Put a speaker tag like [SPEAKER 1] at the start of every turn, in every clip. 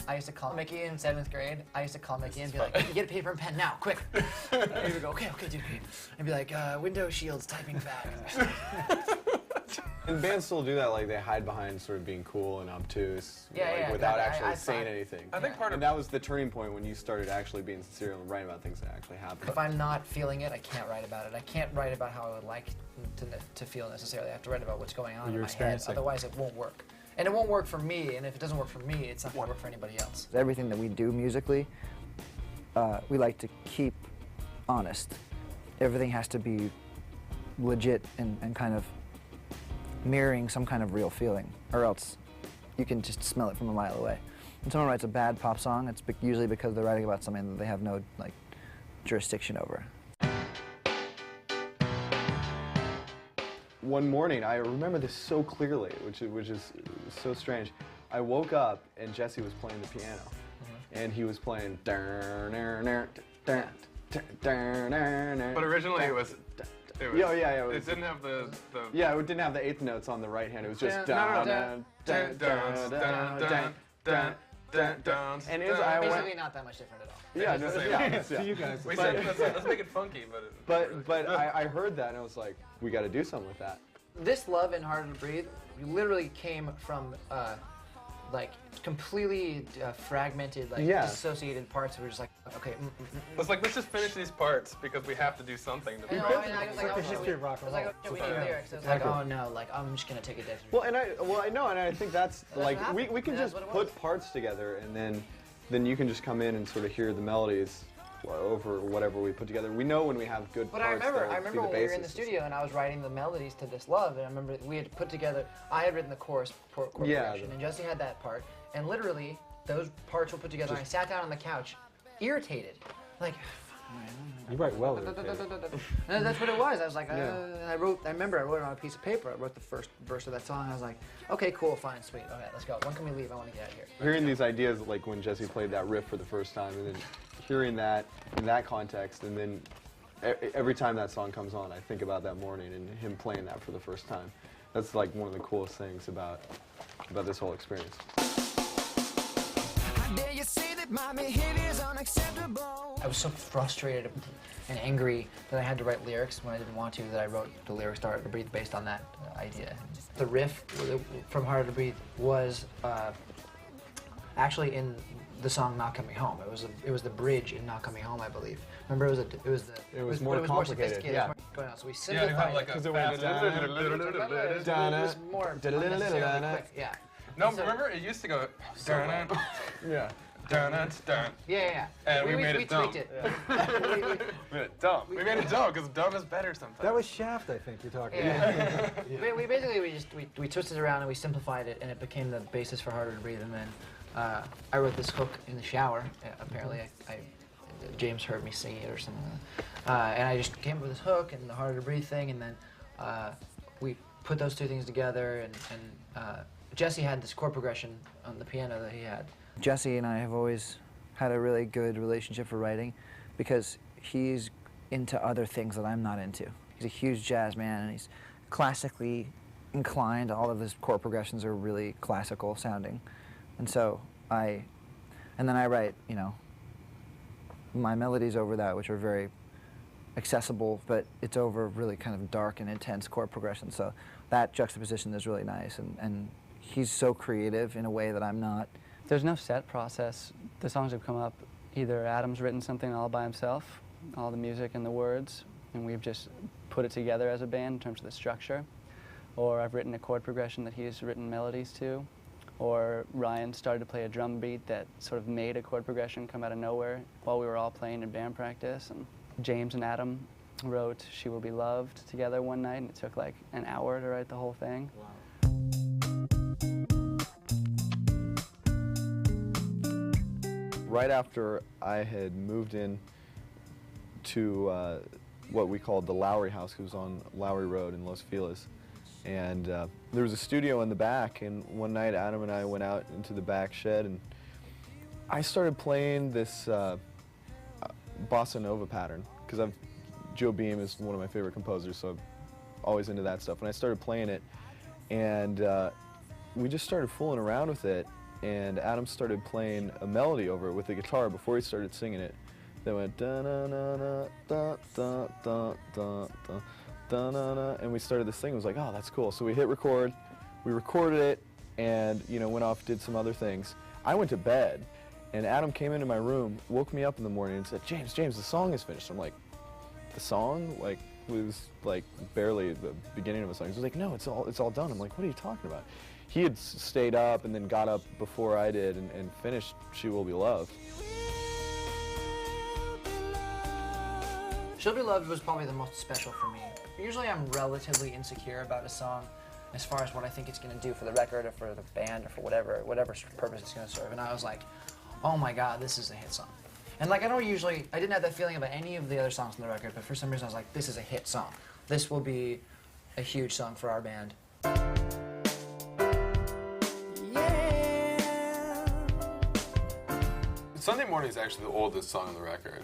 [SPEAKER 1] I used to call Mickey in 7th grade. I used to call Mickey and be like, "You get a paper and pen now, quick." And he would go, "Okay, dude." And be like, "Window shields, typing fast."
[SPEAKER 2] And bands still do that, like they hide behind sort of being cool and obtuse, without actually saying anything.
[SPEAKER 3] I think
[SPEAKER 2] and that was the turning point when you started actually being sincere and writing about things that actually happened.
[SPEAKER 1] If I'm not feeling it, I can't write about it. I can't write about how I would like to feel necessarily. I have to write about what's going on in my head. Otherwise, it won't work. And it won't work for me. And if it doesn't work for me, it's not going to work for anybody else.
[SPEAKER 4] Everything that we do musically, we like to keep honest. Everything has to be legit and kind of mirroring some kind of real feeling, or else you can just smell it from a mile away. When someone writes a bad pop song, it's usually because they're writing about something that they have no jurisdiction over.
[SPEAKER 2] One morning, I remember this so clearly, which is so strange. I woke up and Jesse was playing the piano, and he was playing. But
[SPEAKER 3] originally it was. It didn't have the.
[SPEAKER 2] Yeah, it didn't have the 8th notes on the right hand. It was just.
[SPEAKER 3] And
[SPEAKER 1] it's basically not that much different at all.
[SPEAKER 2] Yeah,
[SPEAKER 3] so you guys. We said let's make it funky,
[SPEAKER 2] but I heard that and I was like, we got to do something with that.
[SPEAKER 1] This Love and Harder to Breathe literally came from completely fragmented, dissociated parts. We were just like, okay.
[SPEAKER 3] It's like, let's just finish these parts because we have to do something.
[SPEAKER 1] It's like the history of rock and roll. It's like, we need lyrics. It's like, oh no, I'm just gonna take a different.
[SPEAKER 2] Well, I know, and I think that's we can just put parts together, and then you can just come in and sort of hear the melodies over whatever we put together. We know when we have good parts.
[SPEAKER 1] But I remember when we were in the studio and I was writing the melodies to This Love, and I remember we had put together. I had written the chorus progression, and Jesse had that part, and literally those parts were put together. And I sat down on the couch, irritated, like.
[SPEAKER 5] You write well.
[SPEAKER 1] That's what it was. I was like, I remember I wrote it on a piece of paper. I wrote the first verse of that song. I was like, okay, cool, fine, sweet. Okay, let's go. When can we leave? I want to get out of here.
[SPEAKER 2] Hearing these ideas, like when Jesse played that riff for the first time, and then hearing that in that context, and then every time that song comes on, I think about that morning and him playing that for the first time. That's like one of the coolest things about this whole experience.
[SPEAKER 1] I was so frustrated and angry that I had to write lyrics when I didn't want to, that I wrote the lyrics to Harder to Breathe based on that idea. The riff from Harder to Breathe was actually in the song Not Coming Home. It was the bridge in Not Coming Home, I believe. Remember, it was more complicated. Yeah. Going on. So we simplified it.
[SPEAKER 3] Because
[SPEAKER 1] it was more unnecessarily quick. Yeah.
[SPEAKER 3] No, remember it used to go.
[SPEAKER 2] Yeah.
[SPEAKER 1] Yeah.
[SPEAKER 3] And we made it dumb.
[SPEAKER 1] Tweaked it.
[SPEAKER 3] We made it dumb. We made it dumb because dumb is better sometimes.
[SPEAKER 5] That was Shaft, I think you're talking
[SPEAKER 1] about. We basically we twisted it around and we simplified it, and it became the basis for Harder to Breathe. And then I wrote this hook in the shower. Apparently, James heard me sing it or something. And I just came up with this hook and the Harder to Breathe thing, and then we put those two things together. And Jesse had this chord progression on the piano that he had.
[SPEAKER 4] Jesse and I have always had a really good relationship for writing because he's into other things that I'm not into. He's a huge jazz man and he's classically inclined. All of his chord progressions are really classical sounding. And so then I write, my melodies over that, which are very accessible, but it's over really kind of dark and intense chord progression. So that juxtaposition is really nice, and he's so creative in a way that I'm not.
[SPEAKER 6] There's no set process. The songs have come up, either Adam's written something all by himself, all the music and the words, and we've just put it together as a band in terms of the structure, or I've written a chord progression that he's written melodies to, or Ryan started to play a drum beat that sort of made a chord progression come out of nowhere while we were all playing in band practice. And James and Adam wrote She Will Be Loved together one night, and it took like an hour to write the whole thing.
[SPEAKER 1] Wow.
[SPEAKER 2] Right after I had moved in to what we called the Lowry House, it was on Lowry Road in Los Feliz, and there was a studio in the back, and one night Adam and I went out into the back shed, and I started playing this bossa nova pattern, because Joe Beam is one of my favorite composers, so I'm always into that stuff, and I started playing it, and we just started fooling around with it, and Adam started playing a melody over it with the guitar before he started singing it. That went da na na na da da da da da da na na, and we started this thing. It was like, oh, that's cool. So we hit record, we recorded it, and went off, did some other things. I went to bed, and Adam came into my room, woke me up in the morning, and said, James, the song is finished. I'm like, the song? Like, it was like barely the beginning of a song. He was like, no, it's all done. I'm like, what are you talking about? He had stayed up and then got up before I did and finished She Will Be Loved.
[SPEAKER 1] She'll Be Loved was probably the most special for me. Usually I'm relatively insecure about a song as far as what I think it's going to do for the record or for the band or for whatever purpose it's going to serve. And I was like, oh my God, this is a hit song. And like I didn't have that feeling about any of the other songs on the record, but for some reason I was like, this is a hit song. This will be a huge song for our band.
[SPEAKER 3] Sunday Morning is actually the oldest song on the record,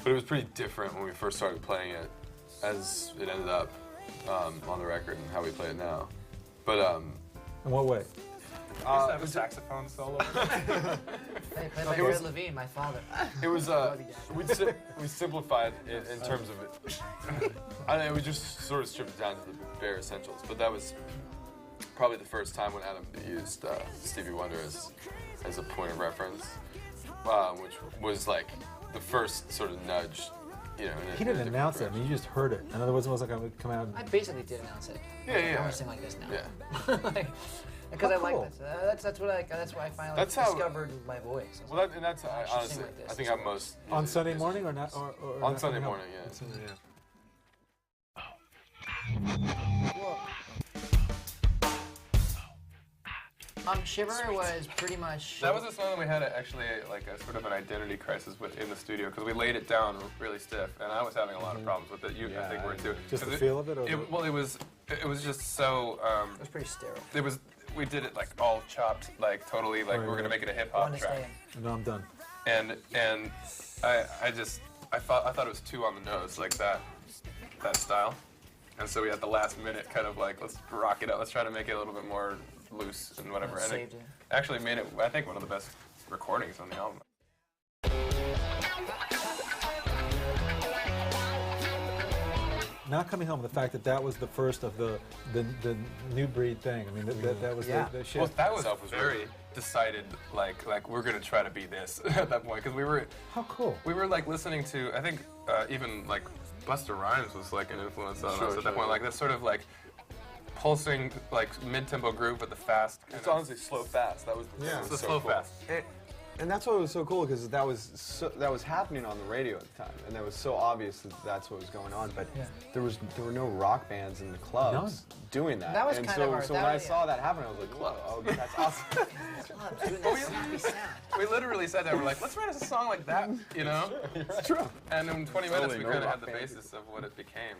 [SPEAKER 3] but it was pretty different when we first started playing it as it ended up on the record and how we play it now. But
[SPEAKER 5] In what way?
[SPEAKER 3] used to have a saxophone solo.
[SPEAKER 1] They played like Red Levine, my father.
[SPEAKER 3] It was we simplified it in terms of it. We just sort of stripped it down to the bare essentials. But that was probably the first time when Adam used Stevie Wonder as a point of reference, which was like the first sort of nudge.
[SPEAKER 5] He didn't announce it. I mean, you just heard it. In other words, it wasn't like I would come out.
[SPEAKER 1] I basically did announce it.
[SPEAKER 3] Yeah.
[SPEAKER 1] I want to sing like this now.
[SPEAKER 3] Yeah.
[SPEAKER 1] Because I
[SPEAKER 5] cool.
[SPEAKER 1] like that. That's why I finally discovered my voice.
[SPEAKER 3] Well, that's
[SPEAKER 1] I should
[SPEAKER 3] honestly,
[SPEAKER 1] sing like this.
[SPEAKER 3] I think I'm most
[SPEAKER 5] On Sunday morning or not? Or
[SPEAKER 3] on
[SPEAKER 5] not
[SPEAKER 3] Sunday
[SPEAKER 5] coming home?
[SPEAKER 3] morning, yeah.
[SPEAKER 5] On Sunday, yeah.
[SPEAKER 1] Shiver was pretty much.
[SPEAKER 3] That was a song that we had actually like a sort of an identity crisis with in the studio because we laid it down really stiff, and I was having a lot of problems with it. I think were too.
[SPEAKER 5] Just the feel of it, or
[SPEAKER 3] it was just so.
[SPEAKER 1] It was pretty sterile.
[SPEAKER 3] We did it like all chopped, like totally like we were gonna make it a hip hop track.
[SPEAKER 5] No, I'm done.
[SPEAKER 3] And I thought it was too on the nose, like that style. And so we at the last minute kind of like, let's rock it out. Let's try to make it a little bit more loose and whatever. And it actually made it, I think, one of the best recordings on the album.
[SPEAKER 5] Not Coming Home, the fact that was the first of the new breed thing. I mean, that was the shift.
[SPEAKER 3] Well, that was very decided, like we're gonna try to be this at that point, because we were.
[SPEAKER 5] How cool.
[SPEAKER 3] We were like listening to, I think even like Busta Rhymes was like an influence on us at that point. Like this sort of like pulsing like mid-tempo groove, but the fast.
[SPEAKER 2] It's honestly slow fast. That was
[SPEAKER 3] the slow fast.
[SPEAKER 2] And that's what was so cool because that was happening on the radio at the time, and that was so obvious that that's what was going on. But there were no rock bands in the clubs doing that.
[SPEAKER 1] That was
[SPEAKER 2] and
[SPEAKER 1] kind
[SPEAKER 2] so,
[SPEAKER 1] of our,
[SPEAKER 2] so when I saw that happen, I was like, whoa, oh, that's awesome.
[SPEAKER 3] We literally sat down. We're like, let's write us a song like that, you know?
[SPEAKER 2] It's true.
[SPEAKER 3] And in 20 minutes, we kind of had the basis of what it became.